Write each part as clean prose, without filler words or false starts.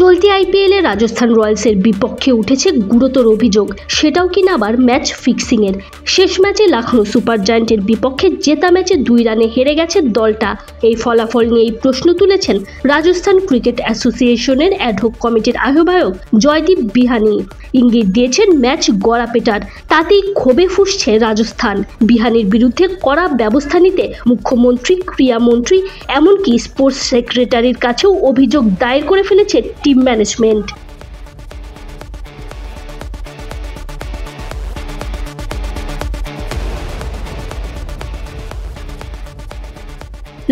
চলতি আইপিএলে রাজস্থান রয়্যালসের বিপক্ষে উঠেছে গুরুতর অভিযোগ, সেটাও কিনা আবার ম্যাচ ফিক্সিংয়ের। শেষ ম্যাচে লখনৌ সুপার জায়ান্টের বিপক্ষে জেতা ম্যাচে 2 রানে হেরে গেছে দলটা। এই ফলাফল নিয়েই প্রশ্ন তুলেছেন রাজস্থান ক্রিকেট অ্যাসোসিয়েশনের অ্যাডহক কমিটির আহ্বায়ক জয়দীপ বিহানি। ইঙ্গিত দিয়েছেন ম্যাচ গড়াপেটার, তাতেই ক্ষোভে ফুঁসছে রাজস্থান। বিহানির বিরুদ্ধে কড়া ব্যবস্থা নিতে মুখ্যমন্ত্রী, ক্রীড়ামন্ত্রী, এমনকি স্পোর্টস সেক্রেটারির কাছেও অভিযোগ দায়ের করে ফেলেছে টিম ম্যানেজমেন্ট।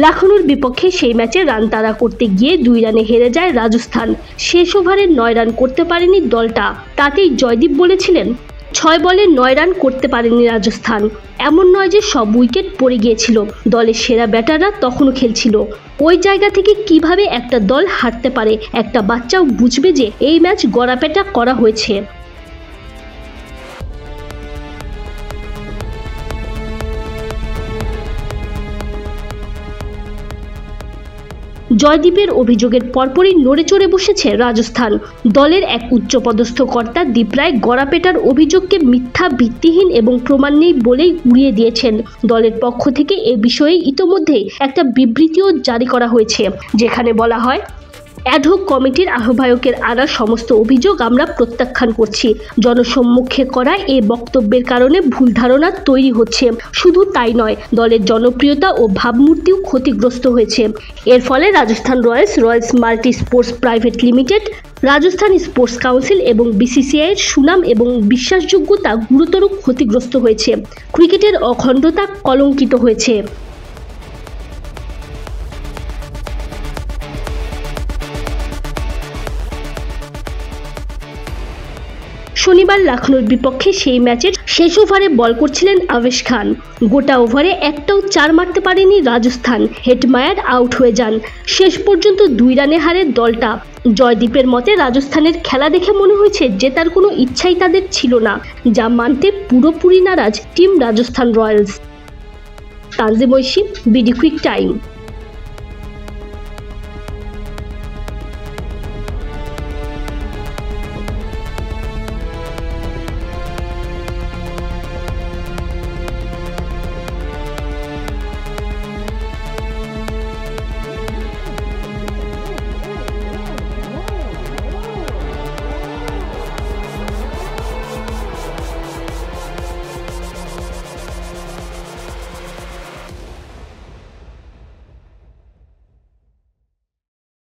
লখনৌর বিপক্ষে সেই ম্যাচে রান তাড়া করতে গিয়ে 2 রানে হেরে যায় রাজস্থান। শেষ ওভারে 9 রান করতে পারেনি দলটা। তাতেই জয়দীপ বলেছিলেন, 6 বলে 9 রান করতে পারেনি রাজস্থান। এমন নয় যে সব উইকেট পড়ে গিয়েছিল, দলের সেরা ব্যাটাররা তখনও খেলছিল। ওই জায়গা থেকে কিভাবে একটা দল হারতে পারে, একটা বাচ্চাও বুঝবে যে এই ম্যাচ গড়াপেটা করা হয়েছে। জয়দীপের অভিযোগের পরপরই নড়েচড়ে বসেছে রাজস্থান। দলের এক উচ্চপদস্থ কর্তা দীপ রায় গড়াপেটার অভিযোগকে মিথ্যা, ভিত্তিহীন এবং প্রমাণ নেই বলেই উড়িয়ে দিয়েছেন। দলের পক্ষ থেকে এ বিষয়ে ইতোমধ্যেই একটা বিবৃতিও জারি করা হয়েছে, যেখানে বলা হয়, অ্যাডহক কমিটির আহ্বায়কের আনা সমস্ত অভিযোগ আমরা প্রত্যাখ্যান করছি। জনসম্মুখে করা এ বক্তব্যের কারণে ভুল ধারণা তৈরি হচ্ছে। শুধু তাই নয়, দলের জনপ্রিয়তা ও ভাবমূর্তিও ক্ষতিগ্রস্ত হয়েছে। এর ফলে Rajasthan Royals multi sports private limited, Rajasthan sports council এবং বিসিসিআইয়ের সুনাম এবং বিশ্বাসযোগ্যতা গুরুতর ক্ষতিগ্রস্ত হয়েছে। ক্রিকেটের অখণ্ডতা কলঙ্কিত হয়েছে। শনিবার লখনৌর বিপক্ষে সেই ম্যাচের শেষ ওভারে বল করছিলেন আবেশ খান। গোটা ওভারে একটাও 4 মারতে পারেনি রাজস্থান। হেটমায়ার আউট হয়ে যান। শেষ পর্যন্ত 2 রানে হারে দলটা। জয়দীপের মতে রাজস্থানের খেলা দেখে মনে হয়েছে জেতার কোনো ইচ্ছাই তাদের ছিল না, যা মানতে পুরোপুরি নারাজ team Rajasthan royals. Tanzim Oishi, BD quick time.